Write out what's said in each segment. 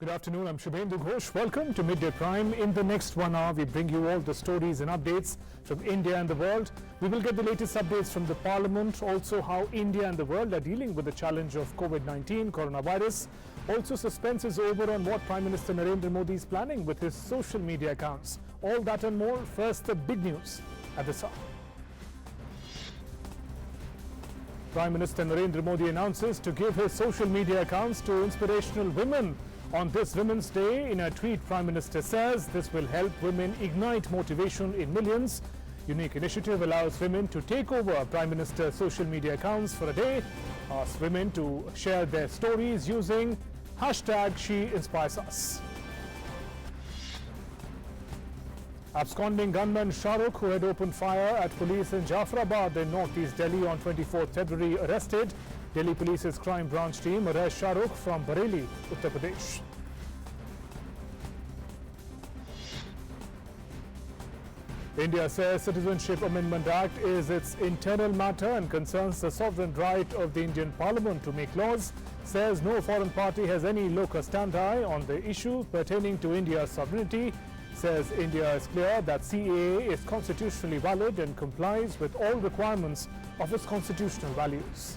Good afternoon, I'm Shubhendu Ghosh. Welcome to Midday Prime. In the next 1 hour, we bring you all the stories and updates from India and the world. We will get the latest updates from the Parliament, also how India and the world are dealing with the challenge of COVID-19, coronavirus. Also, suspense is over on what Prime Minister Narendra Modi is planning with his social media accounts. All that and more. First, the big news at this hour. Prime Minister Narendra Modi announces to give his social media accounts to inspirational women. On this Women's Day, in a tweet, Prime Minister says this will help women ignite motivation in millions. Unique initiative allows women to take over Prime Minister's social media accounts for a day. Asks women to share their stories using hashtag #SheInspiresUs. Absconding gunman Shahrukh, who had opened fire at police in Jaffrabad in northeast Delhi on 24th February, arrested. Delhi Police's crime branch team arrests Shahrukh from Bareilly, Uttar Pradesh. India says Citizenship Amendment Act is its internal matter and concerns the sovereign right of the Indian Parliament to make laws. Says no foreign party has any locus standi on the issues pertaining to India's sovereignty. Says India is clear that CAA is constitutionally valid and complies with all requirements of its constitutional values.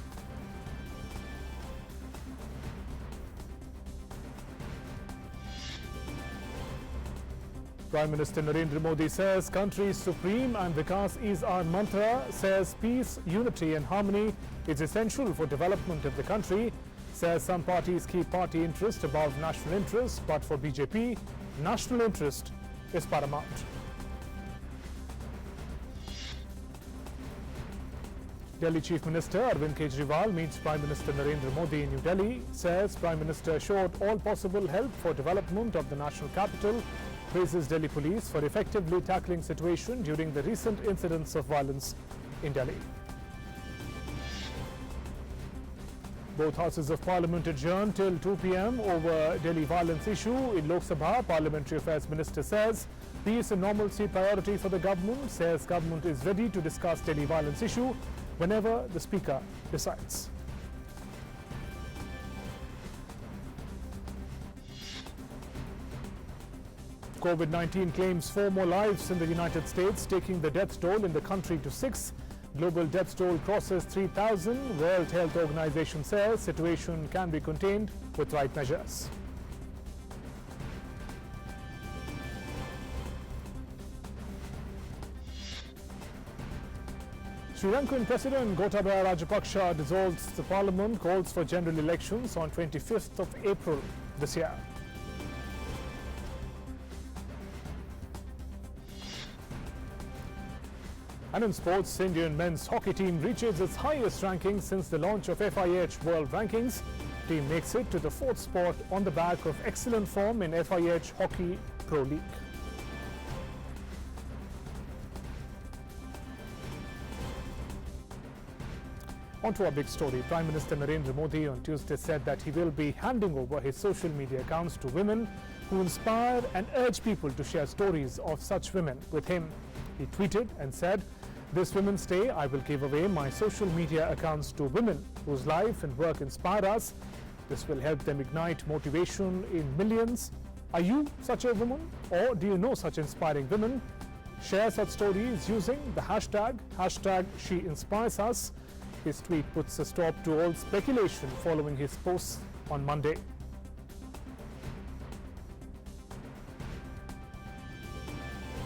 Prime Minister Narendra Modi says country supreme and Vikas is our mantra. Says peace, unity and harmony is essential for development of the country. Says some parties keep party interest above national interest, but for BJP, national interest is paramount. Delhi Chief Minister Arvind Kejriwal meets Prime Minister Narendra Modi in New Delhi. Says Prime Minister showed all possible help for development of the national capital. Praises Delhi Police for effectively tackling situation during the recent incidents of violence in Delhi. Both houses of Parliament adjourned till 2 p.m. over Delhi violence issue. In Lok Sabha, Parliamentary Affairs Minister says peace and normalcy priority for the government. Says government is ready to discuss Delhi violence issue whenever the Speaker decides. COVID-19 claims 4 more lives in the United States, taking the death toll in the country to 6. Global death toll crosses 3,000. World Health Organization says situation can be contained with right measures. Sri Lankan President Gotabaya Rajapaksa dissolves the parliament, calls for general elections on 25th of April this year. And in sports, Indian men's hockey team reaches its highest ranking since the launch of FIH World Rankings. Team makes it to the 4th spot on the back of excellent form in FIH Hockey Pro League. On to our big story. Prime Minister Narendra Modi on Tuesday said that he will be handing over his social media accounts to women who inspire and urge people to share stories of such women with him. He tweeted and said, "This Women's Day, I will give away my social media accounts to women whose life and work inspire us. This will help them ignite motivation in millions. Are you such a woman, or do you know such inspiring women? Share such stories using the hashtag #SheInspiresUs." His tweet puts a stop to all speculation following his posts on Monday.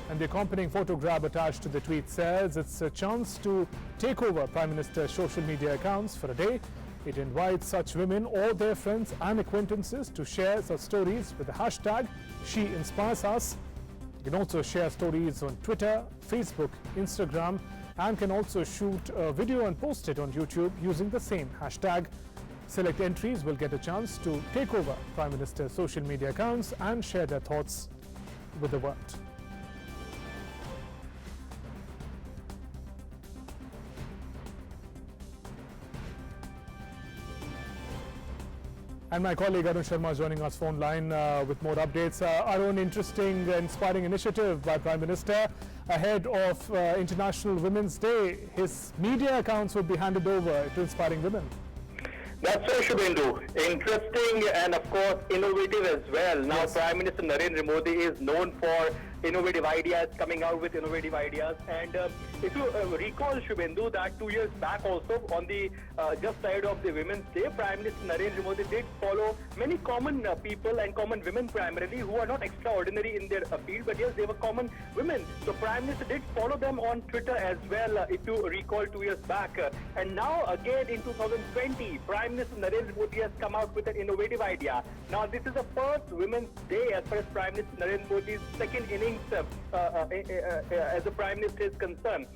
And the accompanying photograph attached to the tweet says it's a chance to take over Prime Minister's social media accounts for a day. It invites such women or their friends and acquaintances to share such stories with the hashtag #SheInspiresUs. You can also share stories on Twitter, Facebook, Instagram, and can also shoot a video and post it on YouTube using the same hashtag. Select entries will get a chance to take over Prime Minister's social media accounts and share their thoughts with the world. And my colleague Arun Sharma is joining us phone line with more updates. Arun, interesting, inspiring initiative by Prime Minister ahead of International Women's Day. His media accounts would be handed over to inspiring women. That's so, Shubhendu. Interesting and, of course, innovative as well. Now, Yes. Prime Minister Narendra Modi is known for innovative ideas, coming out with innovative ideas. And if you recall, Shubhendu, that 2 years back also, on the just side of the Women's Day, Prime Minister Narendra Modi did follow many common people and common women primarily, who are not extraordinary in their field, but yes, they were common women. So Prime Minister did follow them on Twitter as well, if you recall 2 years back. And now again in 2020, Prime Minister Narendra Modi has come out with an innovative idea. Now this is the first Women's Day as far as Prime Minister Narendra Modi's second innings as the Prime Minister is concerned.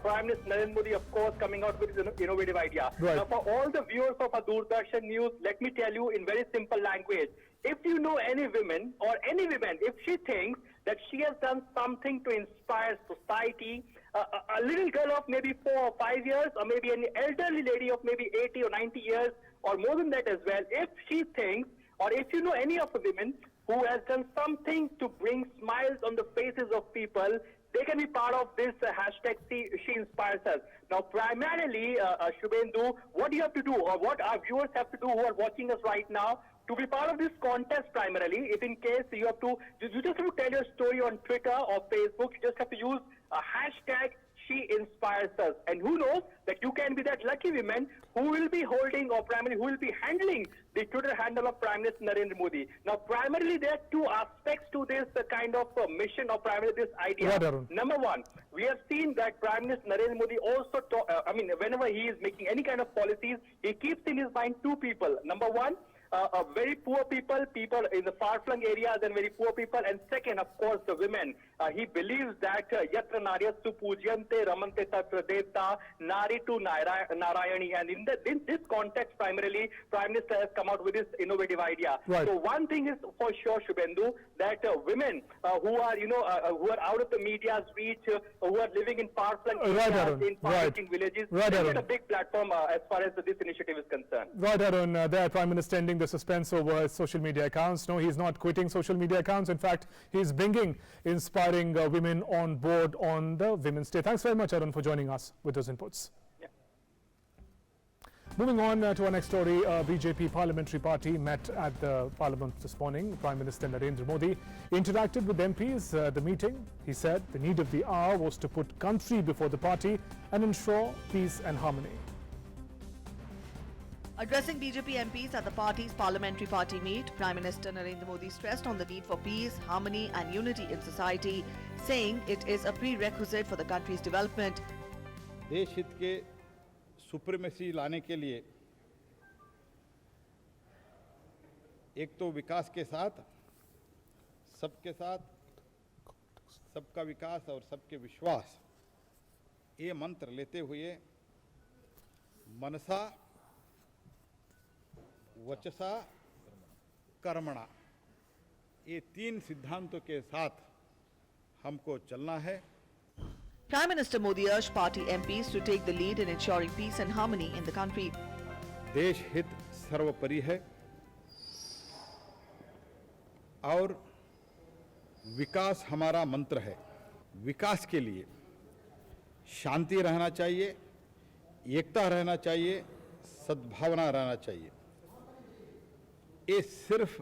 Prime Minister Narendra Modi, of course, coming out with an innovative idea. Right. Now, for all the viewers of our Doordarshan News, let me tell you in very simple language. If you know any women or any woman, if she thinks that she has done something to inspire society, a little girl of maybe 4 or 5 years, or maybe an elderly lady of maybe 80 or 90 years, or more than that as well, if she thinks, or if you know any of the women who has done something to bring smiles on the faces of people, they can be part of this hashtag She Inspires Us. Now, primarily, Shubhendu, what you have to do, or what our viewers have to do who are watching us right now, to be part of this contest primarily, if in case you have to, you just have to tell your story on Twitter or Facebook, you just have to use a hashtag She Inspires Us. And who knows that you can be that lucky woman who will be holding, or primarily who will be handling the Twitter handle of Prime Minister Narendra Modi. Now, primarily there are two aspects to this kind of mission, or primarily this idea. Right, Arun. Number one, we have seen that Prime Minister Narendra Modi also, whenever he is making any kind of policies, he keeps in his mind two people. Number one, very poor people in the far-flung areas and very poor people. And second, of course, the women. He believes that yatra naryastu pujyante ramante tatra devta nari tu narayani. And in this context, primarily, Prime Minister has come out with this innovative idea. Right. So one thing is for sure, Shubhendu, that women who are, who are out of the media's reach, who are living in far-flung Right, areas, Arun. in far-reaching villages, Right, they Arun. get a big platform as far as this initiative is concerned. Right, Arun, there Prime Minister ending the suspense over his social media accounts. No, he's not quitting social media accounts. In fact, he's bringing inspiring women on board on the Women's Day. Thanks very much, Arun, for joining us with those inputs. Yeah. Moving on to our next story, BJP Parliamentary Party met at the Parliament this morning. Prime Minister Narendra Modi interacted with MPs at the meeting. He said the need of the hour was to put country before the party and ensure peace and harmony. Addressing BJP MPs at the party's Parliamentary Party Meet, Prime Minister Narendra Modi stressed on the need for peace, harmony and unity in society, saying it is a prerequisite for the country's development. देश हित के supremacy लाने के लिए एक तो विकास के साथ सबका विकास और सबके विश्वास, ये मंत्र लेते हुए मनसा वचसा कर्मणा, ये तीन सिद्धांतों के साथ हमको चलना है. Prime Minister Modi urged party MPs to take the lead in ensuring peace and harmony in the country. देश हित सर्वोपरि है और विकास हमारा मंत्र है. विकास के लिए शांति रहना चाहिए, एकता रहना चाहिए, सद्भावना रहना चाहिए. ये सिर्फ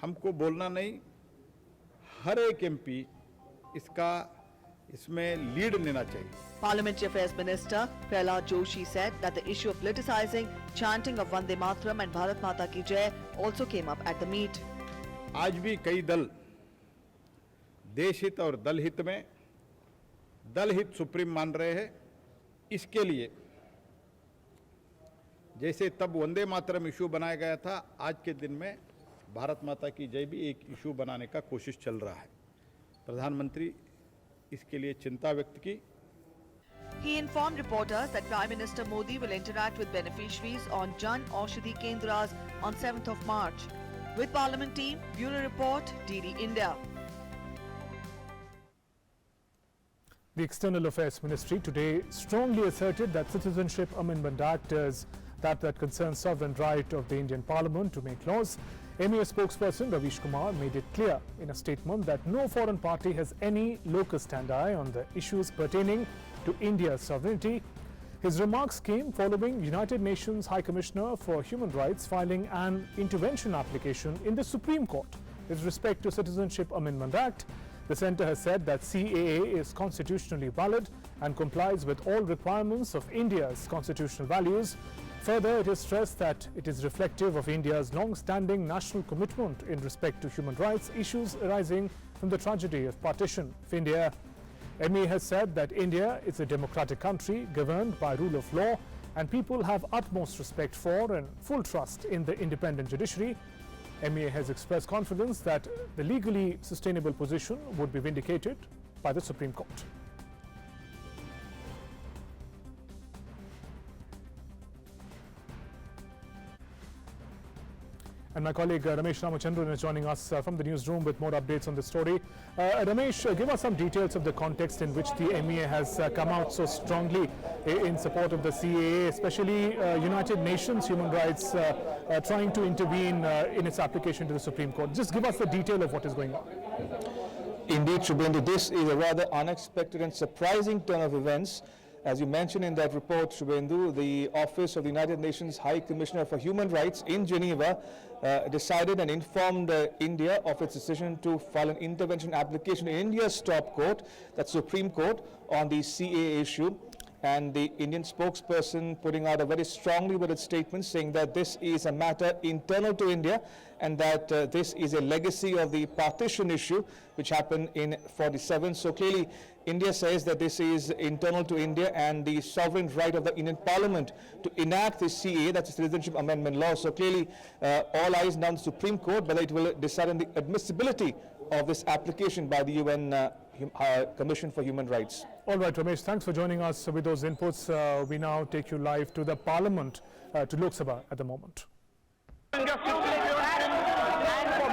हमको बोलना नहीं, हर एक एमपी इसमें लीड लेना चाहिए. Parliamentary Affairs Minister Prahlad Joshi said that the issue of politicizing, chanting of Vande Mataram and Bharat Mata Ki Jai also came up at the meet. आज भी कई दल देश हित और दल हित में दल हित सुप्रीम मान रहे हैं. इसके लिए जैसे तब वंदे मातरम इशू बनाया गया था, आज के दिन में भारत माता की जय भी एक इशू बनाने का कोशिश चल रहा है. प्रधानमंत्री इसके लिए चिंता व्यक्त की. He informed reporters that Prime Minister Modi will interact with beneficiaries on Jan Aushadhi Kendras on 7th of March. With Parliament team, Bureau Report, DD India. The External Affairs Ministry today strongly asserted that Citizenship Amendment Act is that concerns sovereign right of the Indian Parliament to make laws. MEA spokesperson Ravish Kumar made it clear in a statement that no foreign party has any locus standi on the issues pertaining to India's sovereignty. His remarks came following United Nations High Commissioner for Human Rights filing an intervention application in the Supreme Court with respect to Citizenship Amendment Act. The centre has said that CAA is constitutionally valid and complies with all requirements of India's constitutional values. Further, it is stressed that it is reflective of India's long-standing national commitment in respect to human rights issues arising from the tragedy of partition of India. MEA has said that India is a democratic country governed by rule of law and people have utmost respect for and full trust in the independent judiciary. MEA has expressed confidence that the legally sustainable position would be vindicated by the Supreme Court. And my colleague Ramesh Ramachandran is joining us from the newsroom with more updates on the story. Ramesh, give us some details of the context in which the MEA has come out so strongly in support of the CAA, especially United Nations Human Rights trying to intervene in its application to the Supreme Court. Just give us the detail of what is going on. Indeed, Shubhendu, this is a rather unexpected and surprising turn of events. As you mentioned in that report, Shubhendu, the Office of the United Nations High Commissioner for Human Rights in Geneva decided and informed India of its decision to file an intervention application in India's top court, that's Supreme Court, on the CAA issue. And the Indian spokesperson putting out a very strongly worded statement saying that this is a matter internal to India and that this is a legacy of the partition issue which happened in 47. So clearly India says that this is internal to India and the sovereign right of the Indian Parliament to enact the CAA, that's the Citizenship Amendment Law. So clearly all eyes now on the Supreme Court, whether it will decide on the admissibility of this application by the UN Commission for Human Rights. All right, Ramesh, thanks for joining us with those inputs. We now take you live to the Parliament, to Lok Sabha at the moment. And for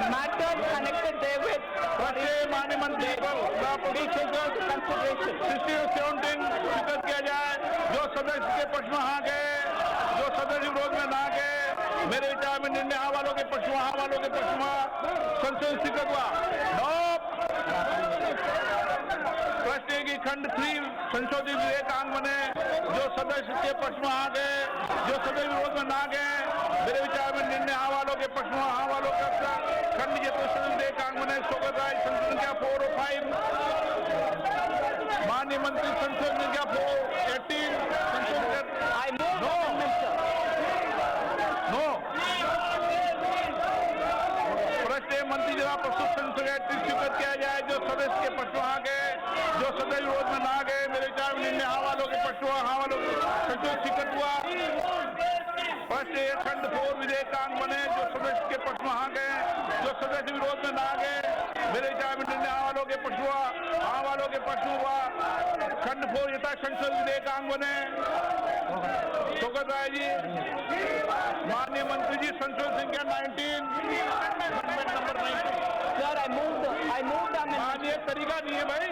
matters connected therewith, मेरे विचार में निर्णय वालों के पक्ष में संसद स्वीकृत हुआ। प्रश्न की खंड 3 संशोधित विधेयकांग बने जो सदस्य के पक्ष में आ गए, जो सदस्य विरोध में ना गए। मेरे विचार में निर्णय वालों के पक्ष में वालों का खंड के विधेयकांग बने स्वागत है। संशोधन क्या 4 और 5 माननीय मंत्री संशोधन क्या 418 संशोधन मंत्री जनाब प्रस्तुत संसद स्वीकृत किया जाए जो सदस्य के पक्ष में आ गए, जो सदस्य विरोध में ना गए। मेरे विचार में निर्णय वालों के पक्ष में वालों संसद स्वीकृत हुआ। प्रश्न खंड 4 विधेयकांग बने जो सदस्य के पक्ष में आ गए, जो सदस्य विरोध में ना गए। मेरे विचार में निर्णय वालों के पक्ष में वालों के पक्ष में हुआ। खंड 4 यथा संसद विधेयकांग बने। स्वागत राय जी, माननीय मंत्री जी, संशोधन संख्या 19 नंबर 19। सर, I moved माननीय तरीका नहीं है भाई,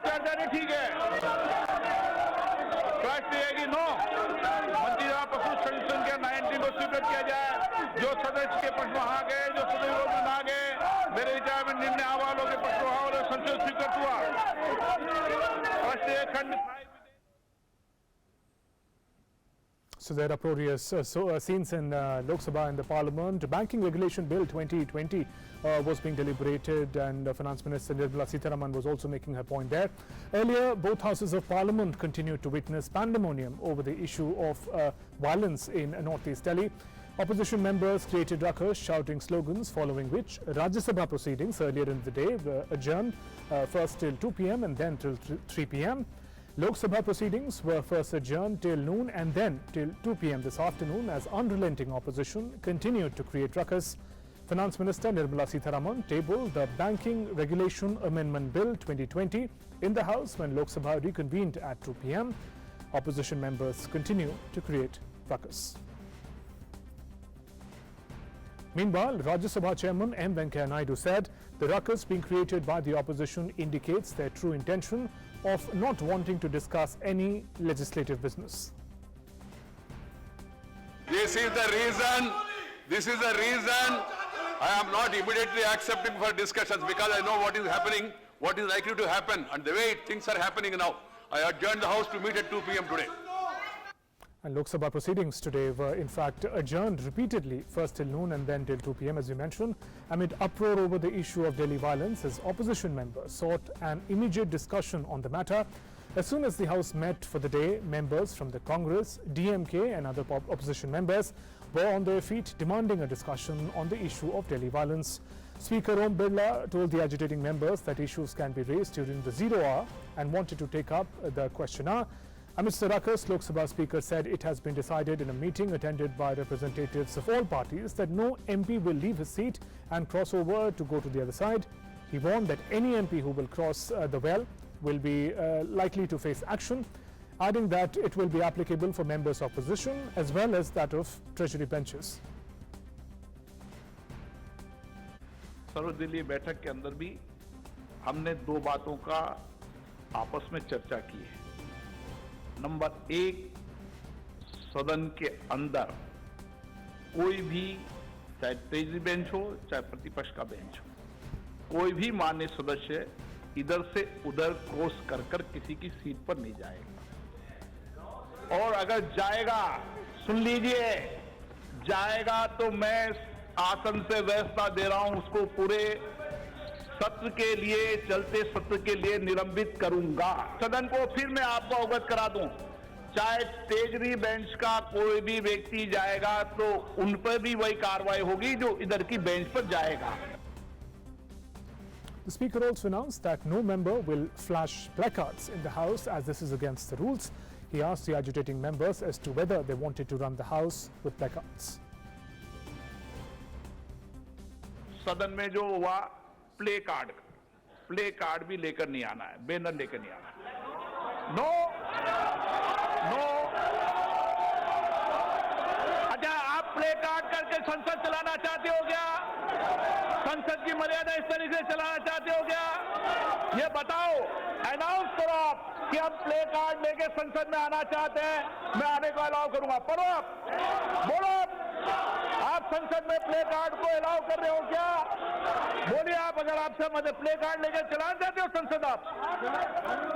चर्चा नहीं ठीक है। प्रश्न है कि नो मंत्री द्वारा प्रस्तुत संशोधन संख्या 19 को स्वीकृत किया जाए जो सदस्य के पक्ष में आ गए, जो सदस्य विरोध में ना गए। मेरे विचार में निर्णय वालों के पक्ष में संशोधन स्वीकृत हुआ। प्रश्न खंड। So there are uproarious scenes in Lok Sabha in the Parliament. Banking Regulation Bill 2020 was being deliberated, and Finance Minister Nirmala Sitharaman was also making her point there. Earlier, both houses of Parliament continued to witness pandemonium over the issue of violence in Northeast Delhi. Opposition members created ruckus, shouting slogans, following which Rajya Sabha proceedings earlier in the day were adjourned first till 2 p.m. and then till 3 p.m. Lok Sabha proceedings were first adjourned till noon and then till 2 p.m. this afternoon as unrelenting opposition continued to create ruckus. Finance Minister Nirmala Sitharaman tabled the Banking Regulation Amendment Bill 2020 in the House when Lok Sabha reconvened at 2 p.m. Opposition members continue to create ruckus. Meanwhile, Rajya Sabha Chairman M. Venkaiah Naidu said the ruckus being created by the opposition indicates their true intention of not wanting to discuss any legislative business. This is the reason I am not immediately accepting for discussions, because I know what is happening, what is likely to happen, and the way things are happening now. I adjourned the House to meet at 2 p.m. today. And Lok Sabha proceedings today were in fact adjourned repeatedly, first till noon and then till 2 p.m. as you mentioned, amid uproar over the issue of Delhi violence as opposition members sought an immediate discussion on the matter. As soon as the House met for the day, members from the Congress, DMK and other opposition members were on their feet demanding a discussion on the issue of Delhi violence. Speaker Om Birla told the agitating members that issues can be raised during the 0 hour and wanted to take up the question hour. Amidst the ruckus, Lok Sabha Speaker said it has been decided in a meeting attended by representatives of all parties that no MP will leave his seat and cross over to go to the other side. He warned that any MP who will cross the well will be likely to face action, adding that it will be applicable for members of opposition as well as that of treasury benches. सर्वदलीय बैठक के अंदर भी हमने दो बातों का आपस में चर्चा की है। नंबर 1, सदन के अंदर कोई भी, चाहे ट्रेजरी बेंच हो चाहे प्रतिपक्ष का बेंच हो, कोई भी माननीय सदस्य इधर से उधर क्रॉस कर कर किसी की सीट पर नहीं जाएगा। और अगर जाएगा, सुन लीजिए, जाएगा तो मैं आसन से व्यवस्था दे रहा हूं, उसको पूरे सत्र के लिए, चलते सत्र के लिए निलंबित करूंगा। सदन को फिर मैं आपको अवगत करा दूं, चाहे ट्रेजरी बेंच का कोई भी व्यक्ति जाएगा तो उन पर भी वही कार्रवाई होगी जो इधर की बेंच पर जाएगा। The Speaker also announced that no member will flash placards in the House as this is against the rules. He asked the agitating members as to whether they wanted to run the House with placards. सदन में जो हुआ, play card भी लेकर नहीं आना है, banner लेकर नहीं आना है। नो। अच्छा, आप प्ले कार्ड करके संसद चलाना चाहते हो क्या? संसद की मर्यादा इस तरीके से चलाना चाहते हो क्या? ये बताओ, अनाउंस करो आप कि हम प्ले कार्ड लेके संसद में आना चाहते हैं, मैं आने को अलाउ करूंगा। पढ़ो आप, बोलो आप संसद में प्ले कार्ड को अलाउ कर रहे हो क्या? बोलिए आप, अगर आपसे मदद प्ले कार्ड लेके चलाना चाहते हो संसद, आप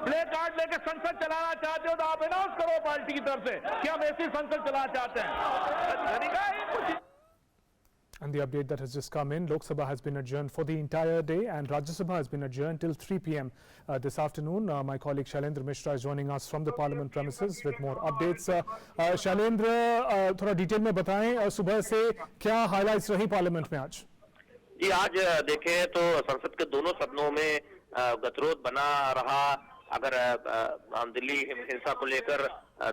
प्ले कार्ड लेके संसद चलाना चाहते हो तो आप अनाउंस करो पार्टी की तरफ से कि हम ऐसी संसद चलाना चाहते हैं। And the update that has just come in, Lok Sabha has been adjourned for the entire day and Rajya Sabha has been adjourned till 3 p.m. This afternoon. My colleague Shailendra Mishra is joining us from the Parliament premises with more updates. Shailendra, थोड़ा detail में बताएं, सुबह से क्या highlights रही parliament में आज? जी, आज देखें तो संसद के दोनों सदनों में गतिरोध बना रहा। अगर दिल्ली हिंसा को लेकर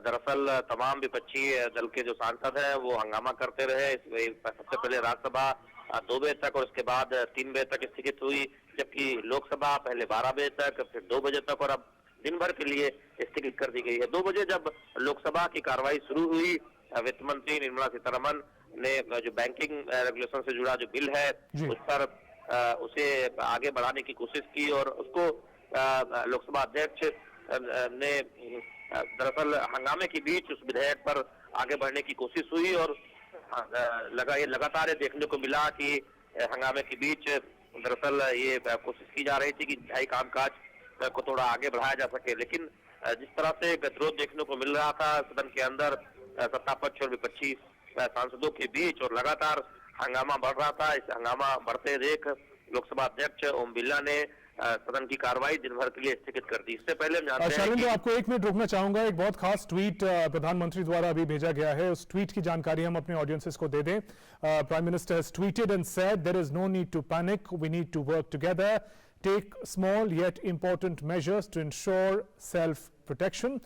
दरअसल तमाम विपक्षी दल के जो सांसद हैं वो हंगामा करते रहे। सबसे पहले राज्यसभा 2 बजे तक और उसके बाद 3 बजे तक स्थगित हुई, जबकि लोकसभा पहले 12 बजे तक, फिर 2 बजे तक और अब दिन भर के लिए स्थगित कर दी गई है। 2 बजे जब लोकसभा की कार्रवाई शुरू हुई, वित्त मंत्री निर्मला सीतारमण ने जो बैंकिंग रेगुलेशन से जुड़ा जो बिल है उस पर उसे आगे बढ़ाने की कोशिश की और उसको लोकसभा अध्यक्ष ने दरअसल हंगामे के बीच उस विधेयक पर आगे बढ़ने की कोशिश हुई और लगातार ये देखने को मिला कि हंगामे के बीच दरअसल ये कोशिश की जा रही थी कि न्यायिक कामकाज को थोड़ा आगे बढ़ाया जा सके। लेकिन जिस तरह से गतिरोध देखने को मिल रहा था सदन के अंदर सत्ता पक्ष और विपक्षी सांसदों के बीच और लगातार हंगामा बढ़ रहा था, इस हंगामा बढ़ते देख लोकसभा अध्यक्ष ओम बिरला ने सदन की कार्रवाई दिन भर के लिए स्थगित कर दी। इससे पहले हम जानते हैं कि आपको 1 मिनट रोकना चाहूंगा। एक बहुत खास ट्वीट प्रधानमंत्री द्वारा अभी भेजा गया है, उस ट्वीट की जानकारी हम अपने ऑडियंसेस को दे दें। Prime minister has tweeted and said there is no need to panic, we need to work together, take small yet important measures to ensure self-protection.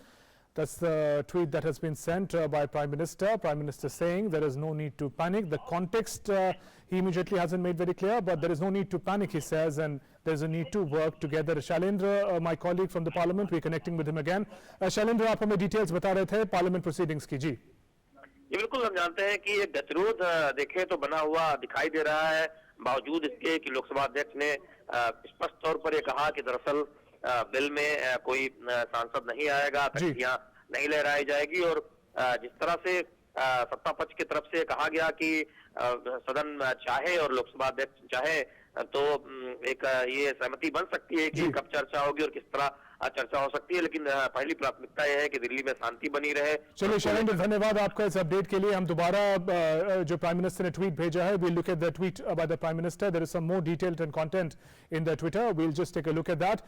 That's the tweet that has been sent by Prime Minister. Prime Minister saying there is no need to panic. The context he immediately hasn't made very clear, but there is no need to panic, he says, and there's a need to work together. Shailendra, my colleague from the Parliament, we're connecting with him again. Shailendra, आप हमें details बता रहे थे Parliament proceedings की। जी ये बिल्कुल हम जानते हैं कि ये गतिरोध देखे तो बना हुआ दिखाई दे रहा है, बावजूद इसके कि लोकसभा अध्यक्ष ने स्पष्ट तौर पर ये कहा कि दरअसल बिल में कोई सांसद नहीं आएगा, तख्तियां नहीं लहराई जाएगी और जिस तरह से सत्ता पक्ष की तरफ से कहा गया कि सदन चाहे और लोकसभा अध्यक्ष चाहे तो एक ये सहमति बन सकती है कि कब चर्चा होगी और किस तरह चर्चा हो सकती है, लेकिन पहली प्राथमिकता यह है कि दिल्ली में शांति बनी रहे। चलिए शैलेंद्र, धन्यवाद आपका इस अपडेट के लिए। हम दोबारा जो प्राइम मिनिस्टर ने ट्वीट भेजा है, we'll look at the tweet by the prime minister. There is some more detailed and content in the Twitter. We'll just take a look at that.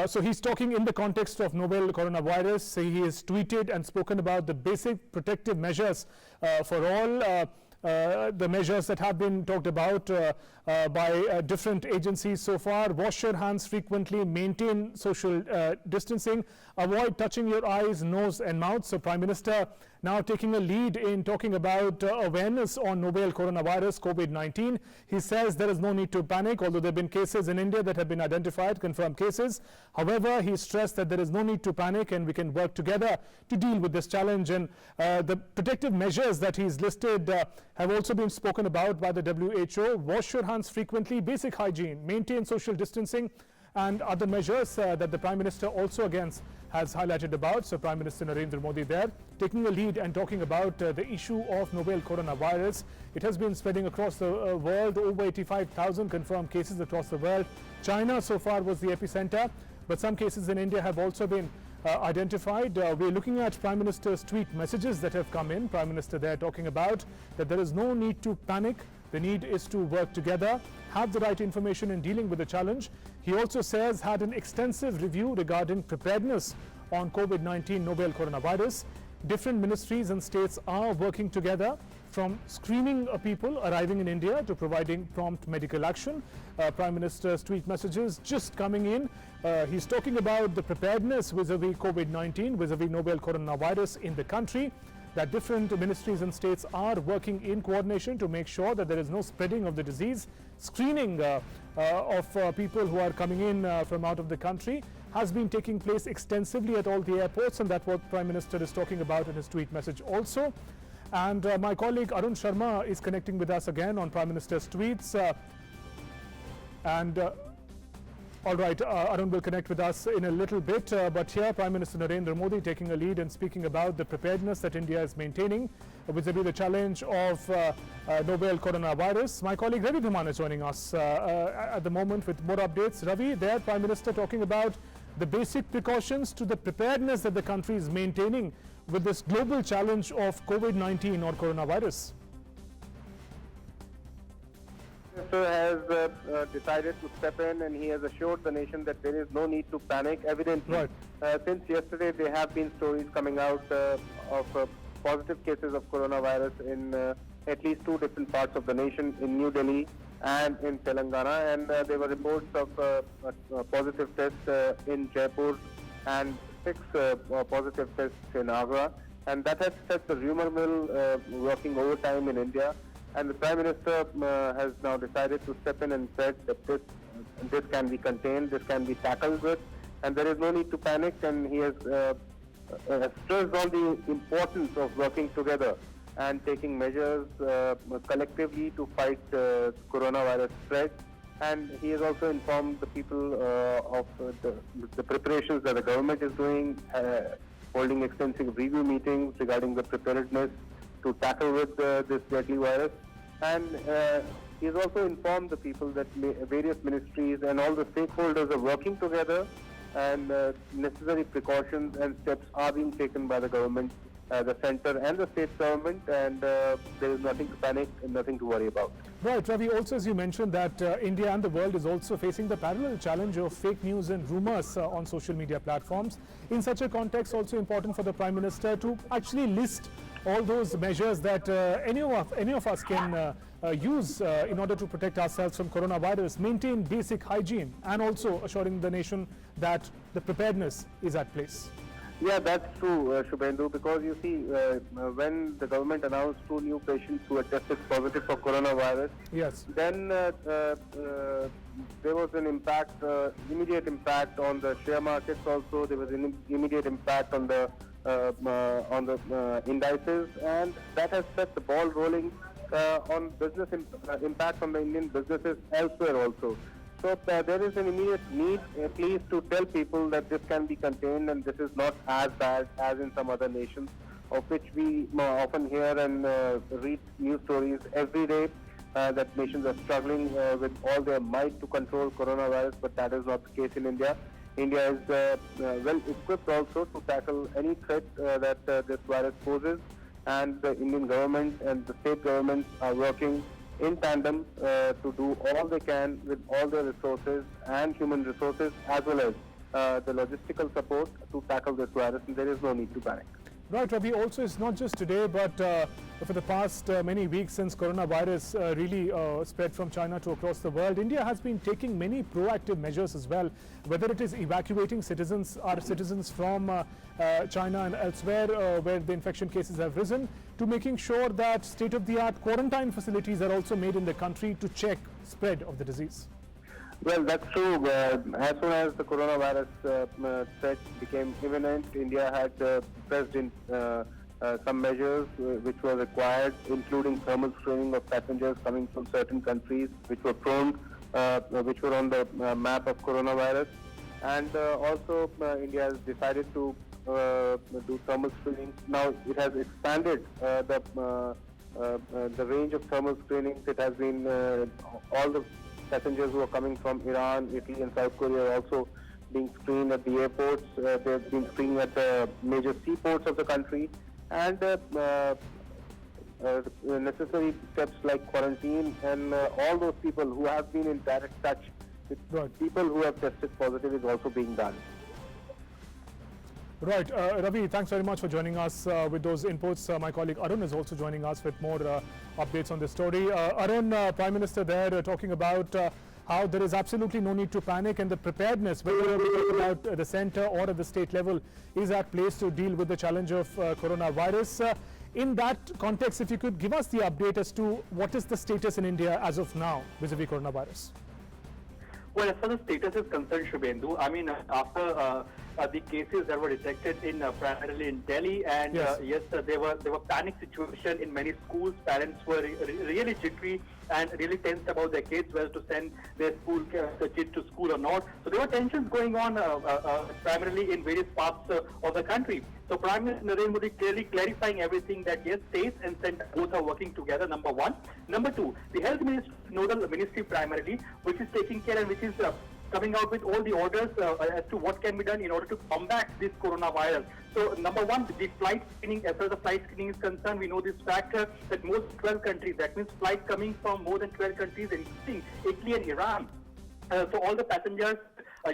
So he's talking in the context of novel coronavirus. He has tweeted and spoken about the basic protective measures for all. The measures that have been talked about by different agencies so far: wash your hands frequently, maintain social distancing, avoid touching your eyes, nose and mouth. So Prime Minister now taking a lead in talking about awareness on novel coronavirus COVID-19. He says there is no need to panic, although there have been cases in India that have been identified, confirmed cases. However, he stressed that there is no need to panic and we can work together to deal with this challenge. And the protective measures that he's listed have also been spoken about by the WHO. Wash your hands frequently, basic hygiene, maintain social distancing, and other measures that the Prime Minister also again has highlighted about. So Prime Minister Narendra Modi there taking a lead and talking about the issue of novel coronavirus. It has been spreading across the world, over 85,000 confirmed cases across the world. China so far was the epicenter, but some cases in India have also been identified. We're looking at Prime Minister's tweet messages that have come in. Prime Minister there talking about that there is no need to panic. The need is to work together, have the right information in dealing with the challenge. He also says had an extensive review regarding preparedness on COVID-19 novel coronavirus. Different ministries and states are working together, from screening people arriving in India to providing prompt medical action. Prime Minister's tweet messages just coming in. He's talking about the preparedness vis-a-vis COVID-19, vis-a-vis novel coronavirus in the country, that different ministries and states are working in coordination to make sure that there is no spreading of the disease. Screening of people who are coming in from out of the country has been taking place extensively at all the airports, and that's what Prime Minister is talking about in his tweet message also. And my colleague Arun Sharma is connecting with us again on Prime Minister's tweets. All right, Arun will connect with us in a little bit, but here Prime Minister Narendra Modi taking a lead and speaking about the preparedness that India is maintaining vis-a-vis the challenge of novel coronavirus. My colleague Ravi Dhiman is joining us at the moment with more updates. Ravi, there Prime Minister talking about the basic precautions to the preparedness that the country is maintaining with this global challenge of COVID-19 or coronavirus. Has decided to step in, and he has assured the nation that there is no need to panic. Evidently, since yesterday there have been stories coming out of positive cases of coronavirus in at least 2 different parts of the nation, in New Delhi and in Telangana, and there were reports of positive tests in Jaipur and 6 positive tests in Agra, and that has set the rumor mill working overtime in India. And the Prime Minister has now decided to step in and said that this can be contained, this can be tackled with, and there is no need to panic. And he has stressed on the importance of working together and taking measures collectively to fight coronavirus spread. And he has also informed the people of the preparations that the government is doing, holding extensive review meetings regarding the preparedness to tackle with this deadly virus. And he's also informed the people that various ministries and all the stakeholders are working together, and necessary precautions and steps are being taken by the government, the center and the state government, and there is nothing to panic and nothing to worry about. Right, Ravi, also as you mentioned that India and the world is also facing the parallel challenge of fake news and rumors on social media platforms. In such a context, also important for the Prime Minister to actually list all those measures that any of us can use in order to protect ourselves from coronavirus, maintain basic hygiene, and also assuring the nation that the preparedness is at place. Yeah, that's true, Shubhendu, because you see, when the government announced 2 new patients who had tested positive for coronavirus, yes, then there was an impact, immediate impact on the share markets also. There was an immediate impact on the indices, and that has set the ball rolling on business impact on the Indian businesses elsewhere also. So there is an immediate need at least to tell people that this can be contained and this is not as bad as in some other nations, of which we often hear and read news stories every day that nations are struggling with all their might to control coronavirus, but that is not the case in India. India is well equipped also to tackle any threat that this virus poses, and the Indian government and the state governments are working in tandem to do all they can with all their resources and human resources, as well as the logistical support to tackle this virus, and there is no need to panic. Right, Ravi. Also, it's not just today, but for the past many weeks since coronavirus really spread from China to across the world, India has been taking many proactive measures as well, whether it is evacuating our citizens from China and elsewhere where the infection cases have risen, to making sure that state-of-the-art quarantine facilities are also made in the country to check spread of the disease. Well, that's true. As soon as the coronavirus threat became imminent, India had pressed in some measures which were required, including thermal screening of passengers coming from certain countries which were prone, which were on the map of coronavirus. And also India has decided to do thermal screening. Now it has expanded the range of thermal screenings. It has been all the passengers who are coming from Iran, Italy and South Korea are also being screened at the airports. They've been screened at the major seaports of the country, and necessary steps like quarantine and all those people who have been in direct touch with people who have tested positive is also being done. Right, Ravi, thanks very much for joining us with those inputs. My colleague Arun is also joining us with more updates on this story. Arun, Prime Minister there talking about how there is absolutely no need to panic, and the preparedness, whether we talk about the centre or at the state level, is at place to deal with the challenge of coronavirus. In that context, if you could give us the update as to what is the status in India as of now vis-a-vis coronavirus. Well, as far as status is concerned, Shubhendu, I mean, after the cases that were detected in primarily in Delhi, and yes, there were panic situation in many schools. Parents were really jittery and really tensed about their kids, whether to send their kids to school or not. So there were tensions going on primarily in various parts of the country. So Prime Minister Narendra Modi clearly clarifying everything that yes, states and centre both are working together, number one. Number two, the health ministry, nodal ministry primarily, which is taking care and which is coming out with all the orders as to what can be done in order to combat this coronavirus. So number one, the flight screening, as far as the flight screening is concerned, we know this factor that most 12 countries, that means flights coming from more than 12 countries, including Italy and Iran. So all the passengers,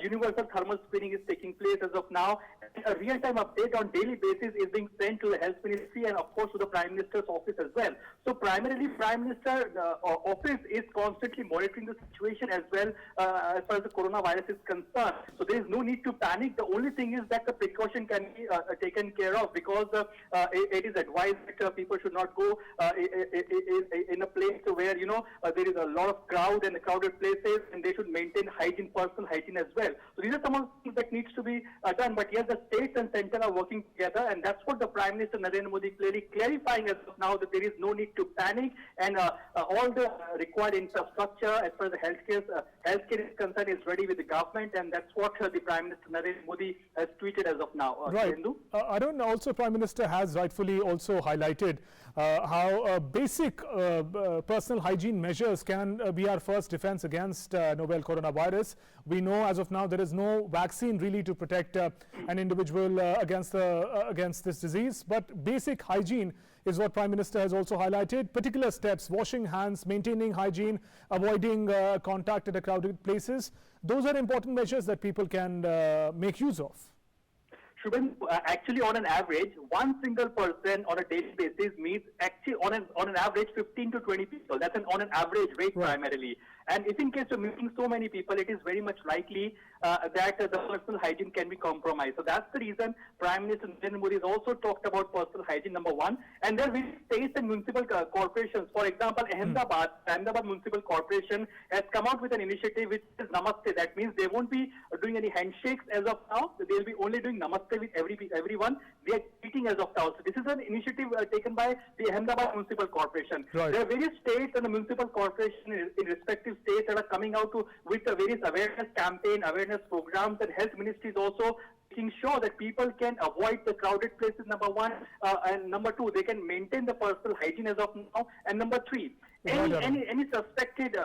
universal thermal screening is taking place as of now. A real-time update on daily basis is being sent to the Health Ministry and of course to the Prime Minister's office as well. So primarily Prime Minister's office is constantly monitoring the situation as well as far as the coronavirus is concerned. So there is no need to panic. The only thing is that the precaution can be taken care of, because it is advised that people should not go in a place where there is a lot of crowd and crowded places, and they should maintain hygiene, personal hygiene as well. So these are some of the things that needs to be done. But yes, the states and centre are working together, and that's what the Prime Minister Narendra Modi clearly clarifying as of now, that there is no need to panic, and all the required infrastructure as far as the healthcare is concerned is ready with the government, and that's what the Prime Minister Narendra Modi has tweeted as of now. Right. Arun, also Prime Minister has rightfully also highlighted how basic personal hygiene measures can be our first defense against novel coronavirus. We know as of now there is no vaccine really to protect an individual against this disease, but basic hygiene is what Prime Minister has also highlighted. Particular steps, washing hands, maintaining hygiene, avoiding contact at crowded places. Those are important measures that people can make use of. Actually, on an average, one single person on a daily basis meets actually on an average 15 to 20 people. That's on an average rate primarily. And if in case of meeting so many people, it is very much likely that the personal hygiene can be compromised. So that's the reason Prime Minister Narendra Modi has also talked about personal hygiene, number one. And there are various states and municipal corporations. For example, Ahmedabad Municipal Corporation has come out with an initiative which is Namaste. That means they won't be doing any handshakes as of now. They'll be only doing Namaste with everyone. They are meeting as of now. So this is an initiative taken by the Ahmedabad Municipal Corporation. Right. There are various states and the municipal corporation in respective states that are coming out with various awareness campaign, awareness programs, and health ministries also making sure that people can avoid the crowded places, number one, and number two, they can maintain the personal hygiene as of now, and number three, any suspected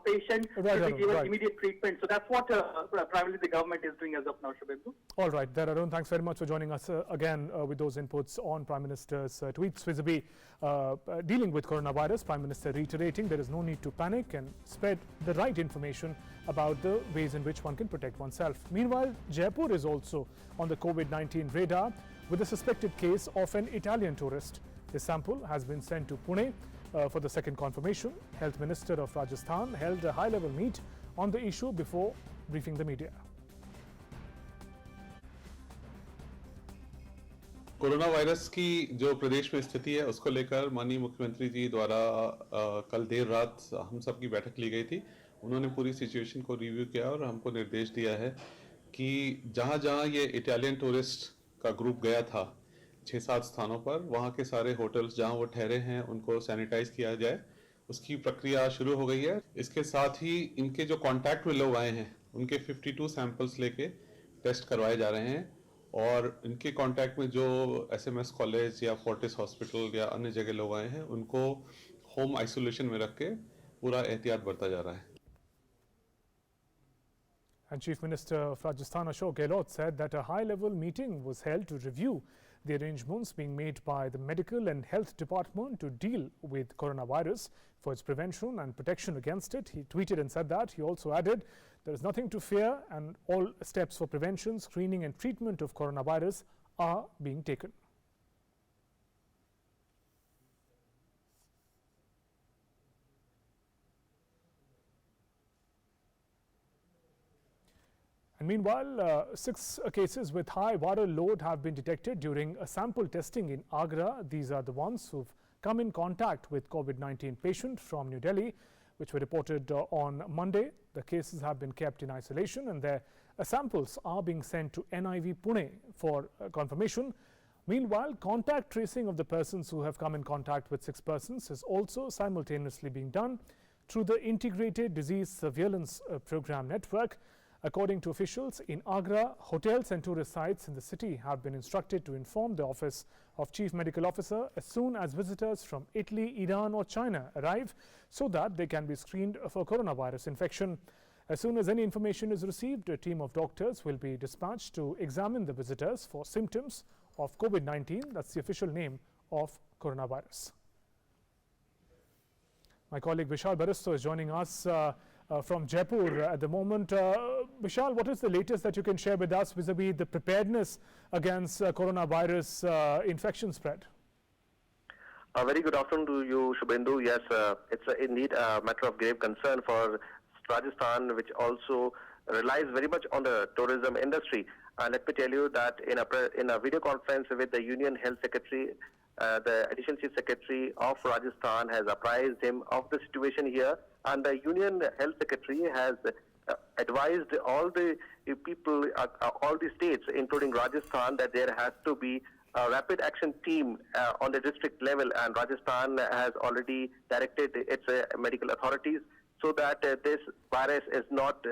patient should be given immediate treatment. So that's what primarily the government is doing as of now, Shubhendu. All right, there, Arun, thanks very much for joining us again with those inputs on Prime Minister's tweets vis-a-vis dealing with coronavirus. Prime Minister reiterating there is no need to panic and spread the right information about the ways in which one can protect oneself. Meanwhile, Jaipur is also on the COVID-19 radar with a suspected case of an Italian tourist. His sample has been sent to Pune for the second confirmation. Health Minister of Rajasthan held a high-level meet on the issue before briefing the media. Corona virus की जो प्रदेश में स्थिति है उसको लेकर माननीय मुख्यमंत्री जी द्वारा कल देर रात हम सब की बैठक ली गई थी। उन्होंने पूरी सिचुएशन को रिव्यू किया और हमको निर्देश दिया है कि जहां-जहां ये इटालियन टूरिस्ट का ग्रुप गया था 6-7 स्थानों पर, वहां के सारे होटल्स जहां वो ठहरे हैं उनको सैनिटाइज किया जाए। उसकी प्रक्रिया शुरू हो गई है। इसके साथ ही इनके जो कांटेक्ट में लोग आए हैं उनके 52 सैंपल्स लेके टेस्ट करवाए जा रहे हैं और इनके कांटेक्ट में जो SMS कॉलेज या फोर्टिस हॉस्पिटल या अन्य जगह लोग आए हैं उनको होम आइसोलेशन में रख के पूरा एहतियात बरता जा रहा है। And Chief Minister of Rajasthan Ashok Gehlot said that a high-level meeting was held to review the arrangements being made by the Medical and Health Department to deal with coronavirus for its prevention and protection against it. He tweeted and said that. He also added there is nothing to fear and all steps for prevention, screening and treatment of coronavirus are being taken. And meanwhile, 6 cases with high viral load have been detected during a sample testing in Agra. These are the ones who've come in contact with COVID-19 patient from New Delhi, which were reported on Monday. The cases have been kept in isolation and their samples are being sent to NIV Pune for confirmation. Meanwhile, contact tracing of the persons who have come in contact with 6 persons is also simultaneously being done through the Integrated Disease Surveillance Program Network. According to officials in Agra, hotels and tourist sites in the city have been instructed to inform the Office of Chief Medical Officer as soon as visitors from Italy, Iran or China arrive so that they can be screened for coronavirus infection. As soon as any information is received, a team of doctors will be dispatched to examine the visitors for symptoms of COVID-19. That's the official name of coronavirus. My colleague Vishal Baristo is joining us from Jaipur at the moment. Vishal, what is the latest that you can share with us vis-a-vis the preparedness against coronavirus infection spread? A very good afternoon to you, Shubhendu. Yes, it's indeed a matter of grave concern for Rajasthan, which also relies very much on the tourism industry. Let me tell you that in a video conference with the Union Health Secretary, the Additional Chief Secretary of Rajasthan has apprised him of the situation here, and the Union Health Secretary has advised all the people, all the states, including Rajasthan, that there has to be a rapid action team on the district level, and Rajasthan has already directed its medical authorities so that this virus is not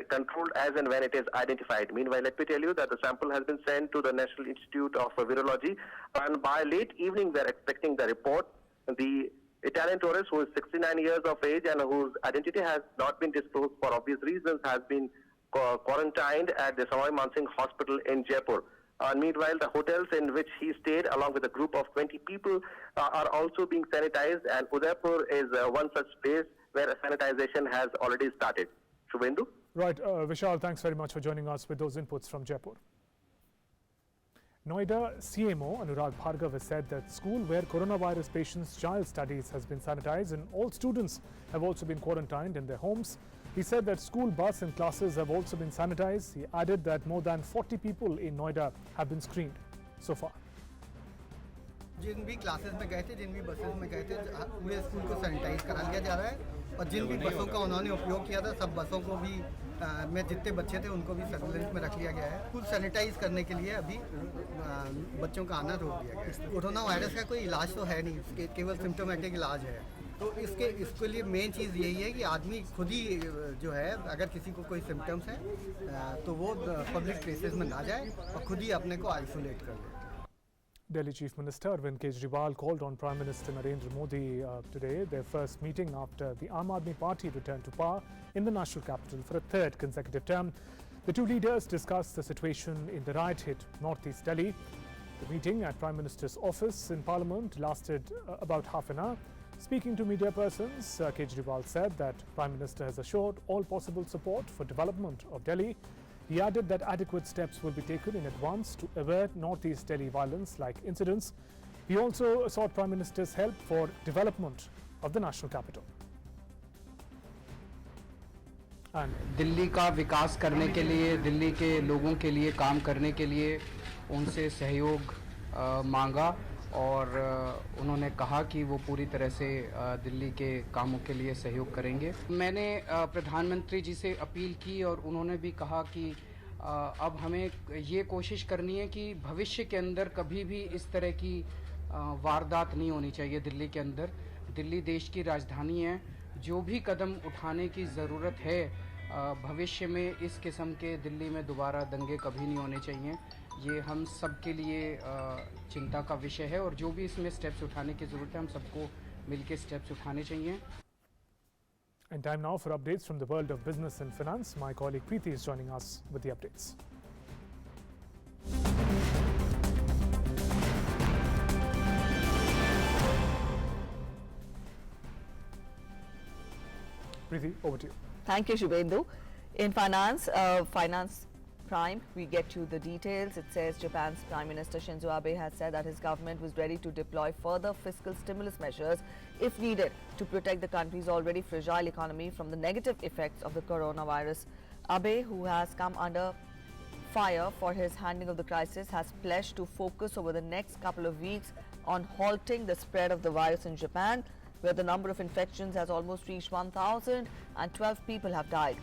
controlled as and when it is identified. Meanwhile, let me tell you that the sample has been sent to the National Institute of Virology, and by late evening we are expecting the report. The Italian tourist, who is 69 years of age and whose identity has not been disclosed for obvious reasons, has been quarantined at the Sawai Mansingh Hospital in Jaipur. Meanwhile, the hotels in which he stayed along with a group of 20 people are also being sanitized, and Udaipur is one such place where sanitization has already started. Shubhendu? Right, Vishal, thanks very much for joining us with those inputs from Jaipur. Noida CMO Anurag Bhargav has said that school where coronavirus patients' child studies has been sanitized and all students have also been quarantined in their homes. He said that school bus and classes have also been sanitized. He added that more than 40 people in Noida have been screened so far. जिन भी classes में गए थे, जिन भी buses में गए थे, पूरे school को सैनिटाइज करा लिया जा रहा है और जिन भी बसों का उन्होंने उपयोग किया था, सब बसों को भी में जितने बच्चे थे उनको भी सर्विलेंस में रख लिया गया है। स्कूल सैनिटाइज करने के लिए अभी बच्चों का आना रोक दिया गया है। कोरोना वायरस का कोई इलाज तो है नहीं, केवल सिम्टोमेटिक इलाज है। तो इसके लिए मेन चीज़ यही है कि आदमी खुद ही जो है, अगर किसी को कोई सिम्टम्स हैं तो वो पब्लिक प्लेसेस में ना जाए और खुद ही अपने को आइसोलेट कर ले। Delhi Chief Minister Arvind Kejriwal called on Prime Minister Narendra Modi today, their first meeting after the Aam Aadmi Party returned to power in the national capital for a third consecutive term. The two leaders discussed the situation in the riot-hit northeast Delhi. The meeting at Prime Minister's office in Parliament lasted about half an hour. Speaking to media persons, Kejriwal said that Prime Minister has assured all possible support for development of Delhi. He added that adequate steps will be taken in advance to avert northeast Delhi violence-like incidents. He also sought Prime Minister's help for development of the national capital. Delhi का विकास करने के लिए, दिल्ली के लोगों के लिए काम करने के लिए उनसे सहयोग मांगा और उन्होंने कहा कि वो पूरी तरह से दिल्ली के कामों के लिए सहयोग करेंगे। मैंने प्रधानमंत्री जी से अपील की और उन्होंने भी कहा कि अब हमें ये कोशिश करनी है कि भविष्य के अंदर कभी भी इस तरह की वारदात नहीं होनी चाहिए दिल्ली के अंदर। दिल्ली देश की राजधानी है, जो भी कदम उठाने की ज़रूरत है भविष्य में इस किस्म के दिल्ली में दोबारा दंगे कभी नहीं होने चाहिए। ये हम सब के लिए चिंता का विषय है और जो भी इसमें स्टेप्स उठाने की ज़रूरत है हम सबको मिलकर स्टेप्स उठाने चाहिए। And time now for updates from the world of business and finance. My colleague Preeti is joining us with the updates. Preeti, over to you. Thank you, Shubhendu. In finance Prime, we get you the details. It says Japan's Prime Minister Shinzo Abe has said that his government was ready to deploy further fiscal stimulus measures if needed to protect the country's already fragile economy from the negative effects of the coronavirus. Abe, who has come under fire for his handling of the crisis, has pledged to focus over the next couple of weeks on halting the spread of the virus in Japan, where the number of infections has almost reached 1,000 and 12 people have died.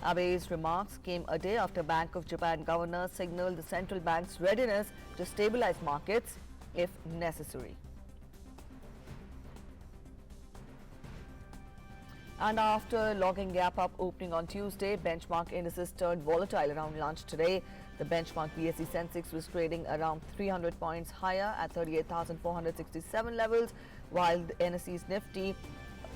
Abe's remarks came a day after Bank of Japan governor signaled the central bank's readiness to stabilize markets if necessary. And after logging gap up opening on Tuesday, benchmark indices turned volatile around lunch today. The benchmark BSE Sensex was trading around 300 points higher at 38,467 levels, while the NSE's Nifty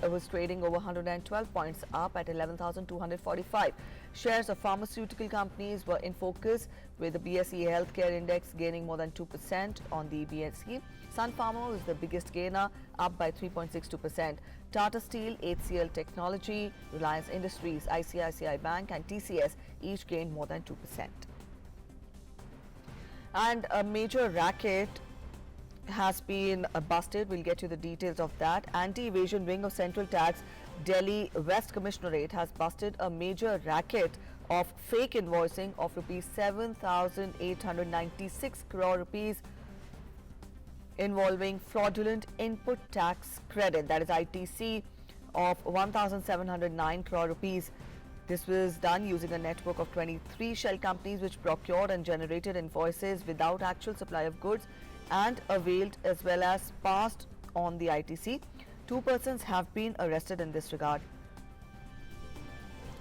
was trading over 112 points up at 11,245. Shares of pharmaceutical companies were in focus, with the BSE Healthcare Index gaining more than 2% on the BSE. Sun Pharma was the biggest gainer, up by 3.62%. Tata Steel, HCL Technology, Reliance Industries, ICICI Bank and TCS each gained more than 2%. And a major racket has been busted. We'll get you the details of that. Anti-evasion wing of Central Tax Delhi West Commissionerate has busted a major racket of fake invoicing of rupees 7,896 crore rupees involving fraudulent input tax credit, that is ITC, of 1,709 crore rupees. This was done using a network of 23 shell companies which procured and generated invoices without actual supply of goods and availed as well as passed on the ITC. 2 persons have been arrested in this regard.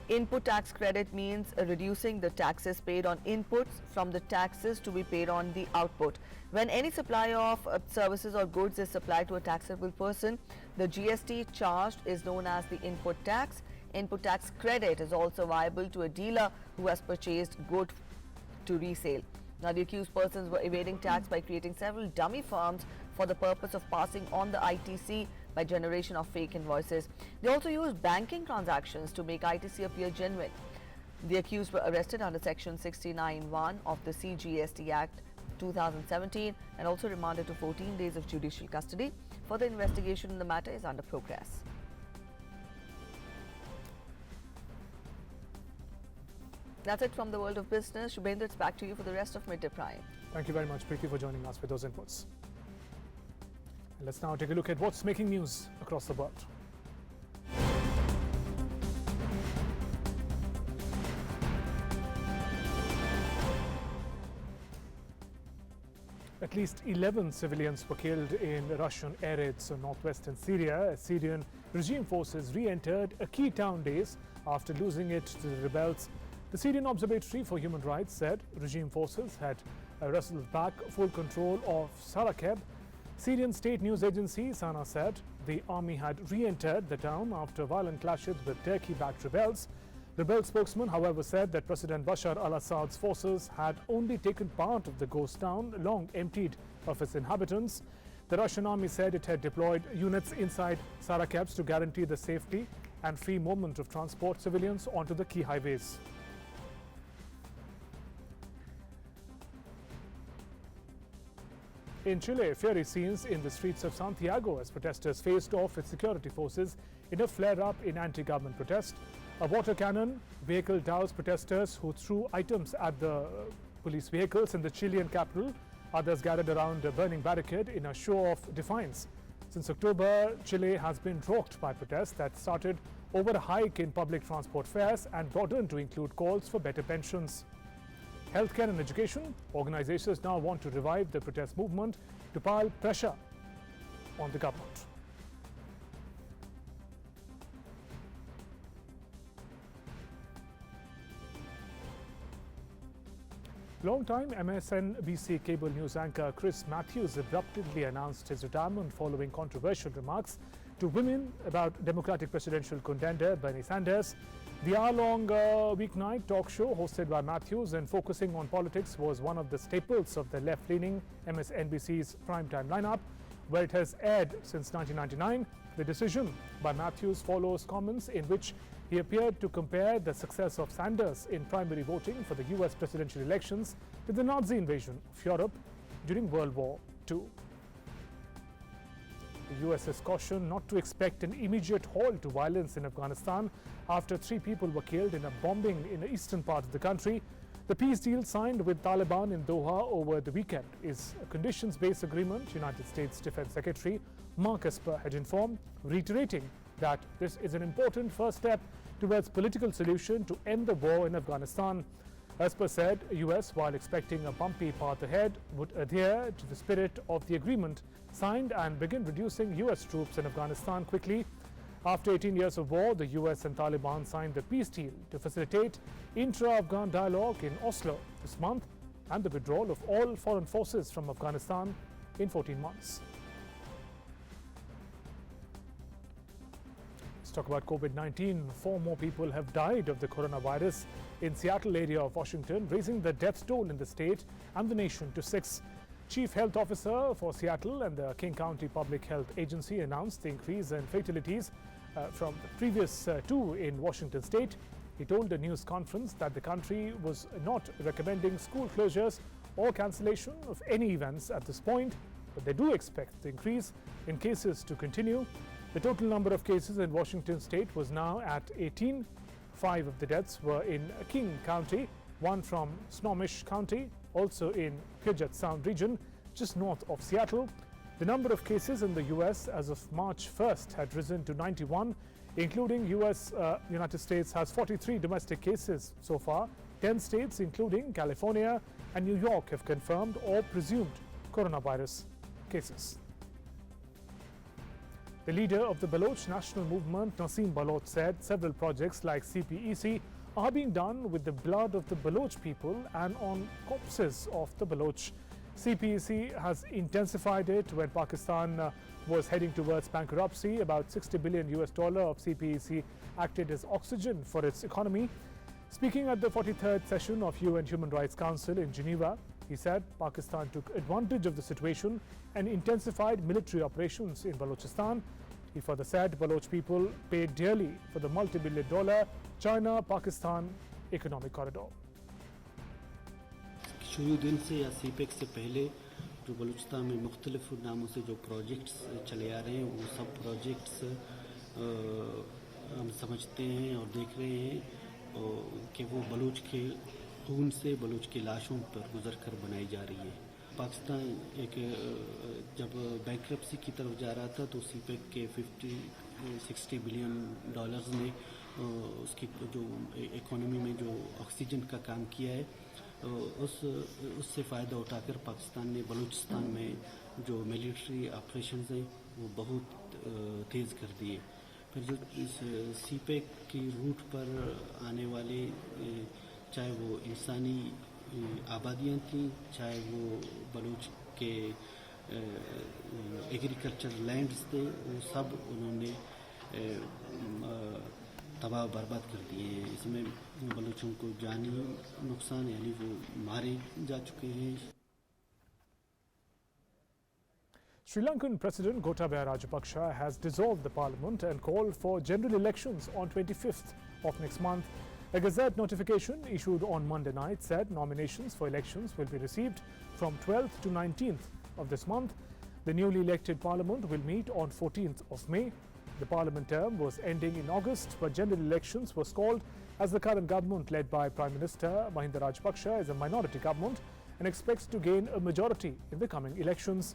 Input tax credit means reducing the taxes paid on inputs from the taxes to be paid on the output. When any supply of services or goods is supplied to a taxable person, the GST charged is known as the input tax. Input tax credit is also viable to a dealer who has purchased goods to resale. Now, the accused persons were evading tax by creating several dummy firms for the purpose of passing on the ITC by generation of fake invoices. They also used banking transactions to make ITC appear genuine. The accused were arrested under Section 69(1) of the CGST Act 2017 and also remanded to 14 days of judicial custody. Further investigation in the matter is under progress. That's it from the world of business. Shubhendu, it's back to you for the rest of Midday Prime. Thank you very much, Preeti, for joining us with those inputs. And let's now take a look at what's making news across the world. At least 11 civilians were killed in Russian air raids in northwestern Syria as Syrian regime forces re-entered a key town days after losing it to the rebels. The Syrian Observatory for Human Rights said regime forces had wrestled back full control of Shahrukh. Syrian state news agency Sana said the army had re-entered the town after violent clashes with Turkey-backed rebels. Rebel spokesman, however, said that President Bashar al-Assad's forces had only taken part of the ghost town, long emptied of its inhabitants. The Russian army said it had deployed units inside Shahrukh to guarantee the safety and free movement of transport civilians onto the key highways. In Chile, fiery scenes in the streets of Santiago as protesters faced off with security forces in a flare-up in anti-government protest. A water cannon vehicle doused protesters who threw items at the police vehicles in the Chilean capital. Others gathered around a burning barricade in a show of defiance. Since October, Chile has been rocked by protests that started over a hike in public transport fares and broadened to include calls for better pensions. Healthcare and education, organizations now want to revive the protest movement to pile pressure on the government. Long-time MSNBC cable news anchor Chris Matthews abruptly announced his retirement following controversial remarks to women about Democratic presidential contender Bernie Sanders. The hour-long weeknight talk show hosted by Matthews and focusing on politics was one of the staples of the left-leaning MSNBC's primetime lineup, where it has aired since 1999. The decision by Matthews follows comments in which he appeared to compare the success of Sanders in primary voting for the US presidential elections with the Nazi invasion of Europe during World War II. The US has cautioned not to expect an immediate halt to violence in Afghanistan after 3 people were killed in a bombing in the eastern part of the country. The peace deal signed with Taliban in Doha over the weekend is a conditions-based agreement, United States Defense Secretary Mark Esper had informed, reiterating that this is an important first step towards political solution to end the war in Afghanistan. Esper said the US, while expecting a bumpy path ahead, would adhere to the spirit of the agreement signed and begin reducing US troops in Afghanistan quickly. After 18 years of war, the US and Taliban signed the peace deal to facilitate intra-Afghan dialogue in Oslo this month and the withdrawal of all foreign forces from Afghanistan in 14 months. Let's talk about COVID-19. 4 more people have died of the coronavirus in Seattle area of Washington, raising the death toll in the state and the nation to 6. Chief Health Officer for Seattle and the King County Public Health Agency announced the increase in fatalities from the previous 2 in Washington state. He told a news conference that the country was not recommending school closures or cancellation of any events at this point, but they do expect the increase in cases to continue. The total number of cases in Washington state was now at 18. 5 of the deaths were in King County, 1 from Snohomish County, also in Puget Sound region, just north of Seattle. The number of cases in the US as of March 1st had risen to 91, including United States has 43 domestic cases so far. 10 states, including California and New York, have confirmed or presumed coronavirus cases. The leader of the Baloch National Movement, Naseem Baloch, said several projects like CPEC are being done with the blood of the Baloch people and on corpses of the Baloch. CPEC has intensified it when Pakistan was heading towards bankruptcy. About $60 billion of CPEC acted as oxygen for its economy. Speaking at the 43rd session of UN Human Rights Council in Geneva, he said Pakistan took advantage of the situation and intensified military operations in Balochistan. He further said Baloch people paid dearly for the multi-billion-dollar China-Pakistan economic corridor. शुरू दिन से या CPEC से पहले जो बलूचिस्तान में मुख्तलिफ नामों से जो प्रोजेक्ट्स चले आ रहे हैं वो सब प्रोजेक्ट्स हम समझते हैं और देख रहे हैं कि वो बलूच के खून से बलूच की लाशों पर गुजर कर बनाई जा रही है। पाकिस्तान एक जब बैंक्रप्सी की तरफ जा रहा था तो सीपेक के 50-60 बिलियन डॉलर्स ने उसकी जो इकोनॉमी में जो ऑक्सीजन का काम किया है उससे फ़ायदा उठाकर पाकिस्तान ने बलूचिस्तान में जो मिलिट्री ऑपरेशंस हैं वो बहुत तेज़ कर दिए। फिर जो इस सीपेक की रूट पर आने वाले चाहे वो इंसानी आबादियाँ थीं, चाहे वो बलूच के एग्रीकल्चर लैंड्स थे, वो सब उन्होंने तबाह बर्बाद कर दिए हैं। इसमें बलूचों को जानी नुकसान यानी वो मारे जा चुके हैं। Sri Lankan President Gotabaya Rajapaksa has dissolved the parliament and called for general elections on 25th of next month. A Gazette notification issued on Monday night said nominations for elections will be received from 12th to 19th of this month. The newly elected parliament will meet on 14th of May. The parliament term was ending in August, but general elections was called as the current government led by Prime Minister Mahinda Rajapaksa is a minority government and expects to gain a majority in the coming elections.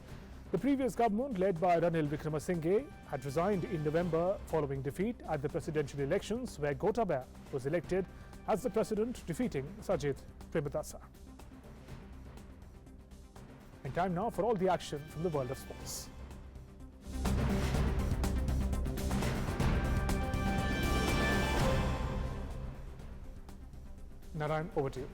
The previous government led by Ranil Wickremesinghe had resigned in November following defeat at the presidential elections where Gotabaya was elected as the president, defeating Sajid Premadasa. And time now for all the action from the world of sports. Narayan, over to you.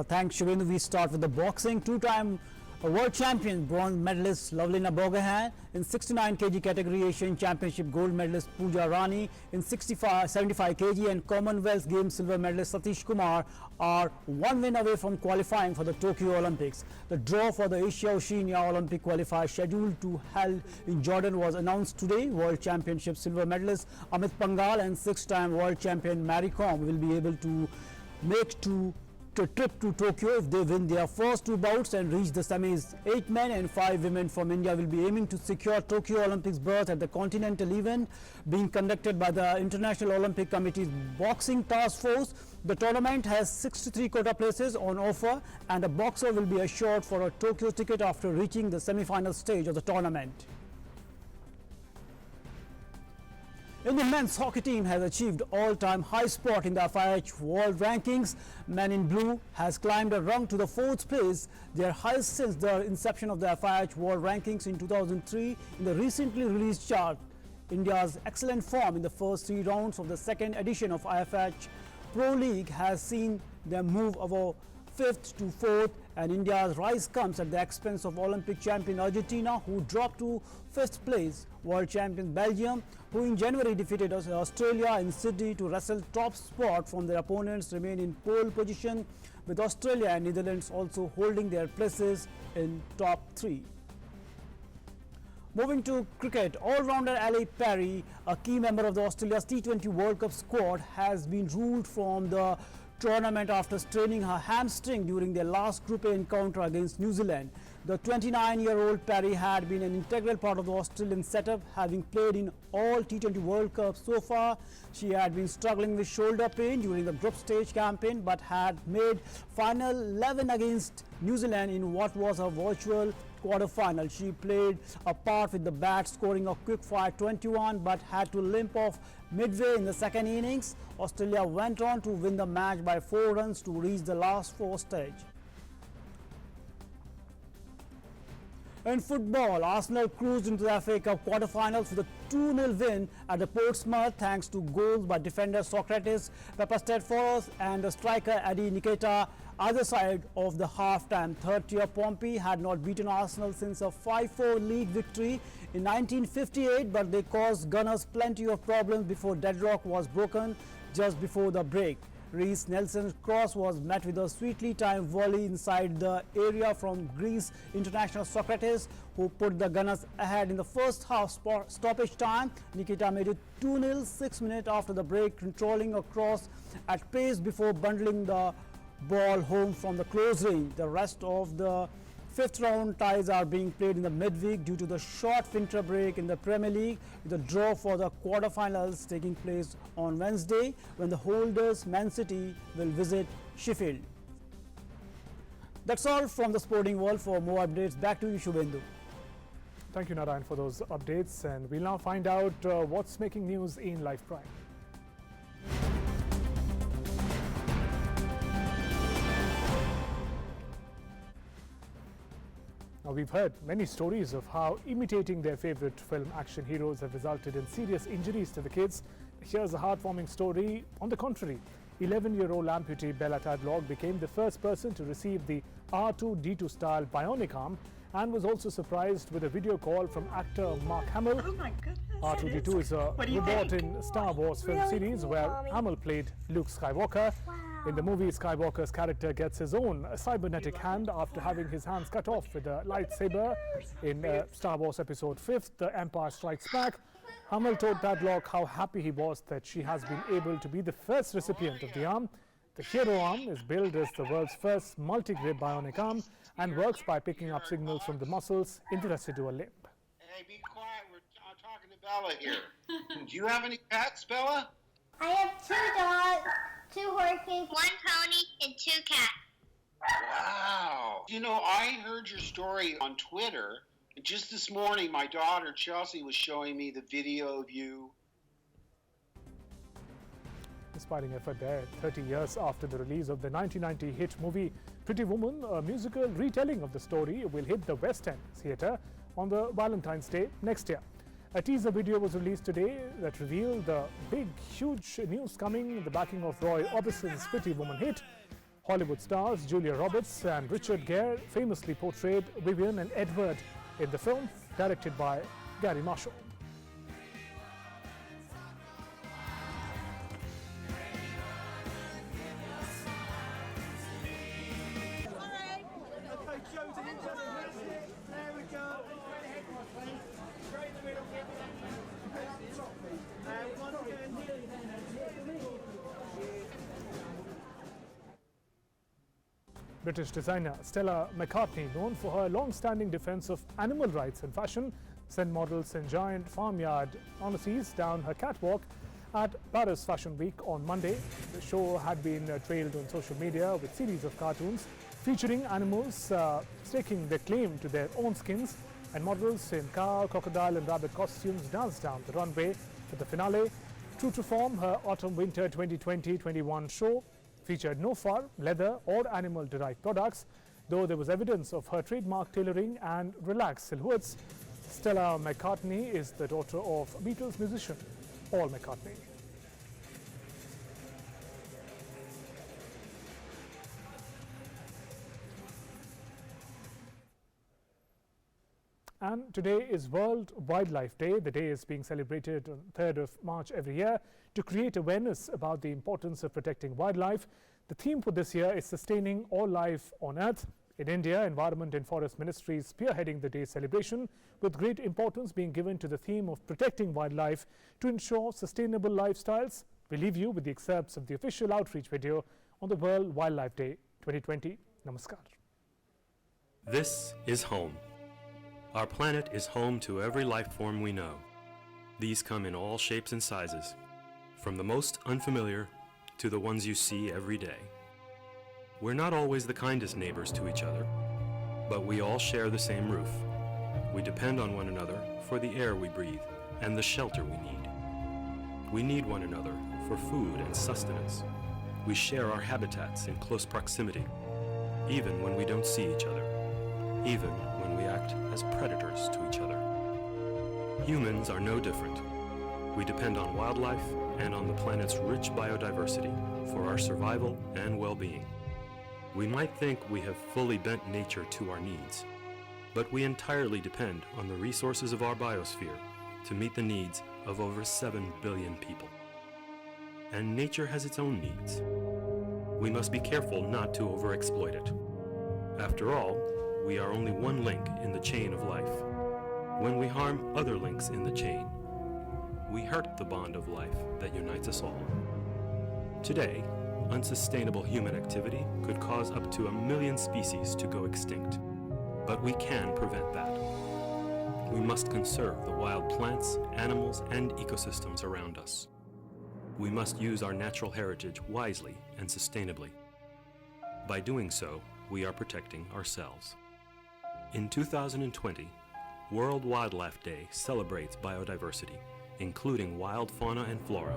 Thanks, Shubhendu. We start with the boxing. Two-time world champion, bronze medalist Lovelina Borgohain in 69 kg category, Asian Championship gold medalist Pooja Rani in 75 kg and Commonwealth Games silver medalist Satish Kumar are one win away from qualifying for the Tokyo Olympics. The draw for the Asia-Oceania Olympic qualifier scheduled to held in Jordan was announced today. World Championship silver medalist Amit Pangal and six-time world champion Mary Kom will be able to make a trip to Tokyo if they win their first two bouts and reach the semis. 8 men and 5 women from India will be aiming to secure Tokyo Olympics berth at the continental event being conducted by the International Olympic Committee's Boxing Task Force. The tournament has 63 quota places on offer and a boxer will be assured for a Tokyo ticket after reaching the semi-final stage of the tournament. Indian men's hockey team has achieved all-time high spot in the FIH World Rankings. Men in Blue has climbed a rung to the 4th place, their highest since the inception of the FIH World Rankings in 2003. In the recently released chart, India's excellent form in the first 3 rounds of the second edition of IFH Pro League has seen them move above 5th to 4th, and India's rise comes at the expense of Olympic champion Argentina, who dropped to 5th place. World champion Belgium, who in January defeated Australia in Sydney to wrestle top spot from their opponents, remain in pole position, with Australia and Netherlands also holding their places in top 3. Moving to cricket, all-rounder Ali Perry, a key member of the Australia's T20 World Cup squad, has been ruled from the tournament after straining her hamstring during their last Group A encounter against New Zealand. The 29-year-old Perry had been an integral part of the Australian setup, having played in all T20 World Cups so far. She had been struggling with shoulder pain during the group stage campaign, but had made final 11 against New Zealand in what was a virtual quarter-final. She played a part with the bat, scoring a quick-fire 21, but had to limp off midway in the second innings. Australia went on to win the match by 4 runs to reach the last 4 stage. In football, Arsenal cruised into the FA Cup quarter-finals with a 2-0 win at the Portsmouth thanks to goals by defender Socrates Pepperstead-Foros and the striker Eddie Niketa either side of the half-time. Third-tier Pompey had not beaten Arsenal since a 5-4 league victory in 1958, but they caused Gunners plenty of problems before deadlock was broken just before the break. Reece Nelson's cross was met with a sweetly timed volley inside the area from Greece international Socrates, who put the Gunners ahead in the first half stoppage time. Nikita made it 2-0 6 minutes after the break, controlling a cross at pace before bundling the ball home from the close range. The rest of the 5th round ties are being played in the midweek due to the short winter break in the Premier League, with the draw for the quarterfinals taking place on Wednesday when the holders Man City will visit Sheffield. That's all from the sporting world. For more updates, back to you, Shubhendu. Thank you, Narayan, for those updates, and we'll now find out what's making news in Live Prime. Now, we've heard many stories of how imitating their favorite film action heroes have resulted in serious injuries to the kids. Here's a heartwarming story on the contrary. 11-year-old amputee Bella Tadlock became the first person to receive the R2-D2 style bionic arm and was also surprised with a video call from actor Mark Hamill. Oh my goodness. R2-D2 is a robot in Star Wars film series where Hamill played Luke Skywalker. In the movie, Skywalker's character gets his own cybernetic hand after having his hands cut off with a lightsaber. In Star Wars Episode 5, The Empire Strikes Back, Hamill told Tadlock how happy he was that she has been able to be the first recipient of the arm. The hero arm is billed as the world's first multi-grip bionic arm and works by picking up signals from the muscles in the residual limb. Hey, be quiet. I'm talking to Bella here. Do you have any pets, Bella? I have 2 dogs, 2 horses, 1 pony, and 2 cats. Wow. You know, I heard your story on Twitter. Just this morning, my daughter, Chelsea, was showing me the video of you. Inspiring effort there, 30 years after the release of the 1990 hit movie Pretty Woman, a musical retelling of the story will hit the West End Theatre on the Valentine's Day next year. A teaser video was released today that revealed the big, huge news coming in the backing of Roy Orbison's Pretty Woman hit. Hollywood stars Julia Roberts and Richard Gere famously portrayed Vivian and Edward in the film, directed by Gary Marshall. British designer Stella McCartney, known for her long-standing defense of animal rights and fashion, sent models in giant farmyard honestlies down her catwalk at Paris Fashion Week on Monday. The show had been trailed on social media with series of cartoons featuring animals staking their claim to their own skins, and models in cow, crocodile and rabbit costumes danced down the runway for the finale. True to form, her Autumn-Winter 2020-21 show featured no fur, leather or animal-derived products, though there was evidence of her trademark tailoring and relaxed silhouettes. Stella McCartney is the daughter of Beatles musician Paul McCartney. And today is World Wildlife Day. The day is being celebrated on 3rd of March every year to create awareness about the importance of protecting wildlife. The theme for this year is sustaining all life on Earth. In India, Environment and Forest Ministry is spearheading the day's celebration, with great importance being given to the theme of protecting wildlife to ensure sustainable lifestyles. We leave you with the excerpts of the official outreach video on the World Wildlife Day 2020. Namaskar. This is home. Our planet is home to every life form we know. These come in all shapes and sizes, from the most unfamiliar to the ones you see every day. We're not always the kindest neighbors to each other, but we all share the same roof. We depend on one another for the air we breathe and the shelter we need. We need one another for food and sustenance. We share our habitats in close proximity, even when we don't see each other, even when we act as predators to each other. Humans are no different. We depend on wildlife and on the planet's rich biodiversity for our survival and well-being. We might think we have fully bent nature to our needs, but we entirely depend on the resources of our biosphere to meet the needs of over 7 billion people. And nature has its own needs. We must be careful not to overexploit it. After all, we are only one link in the chain of life. When we harm other links in the chain, we hurt the bond of life that unites us all. Today, unsustainable human activity could cause up to 1 million species to go extinct. But we can prevent that. We must conserve the wild plants, animals, and ecosystems around us. We must use our natural heritage wisely and sustainably. By doing so, we are protecting ourselves. In 2020, World Wildlife Day celebrates biodiversity, including wild fauna and flora,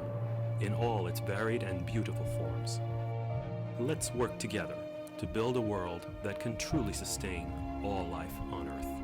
in all its varied and beautiful forms. Let's work together to build a world that can truly sustain all life on Earth.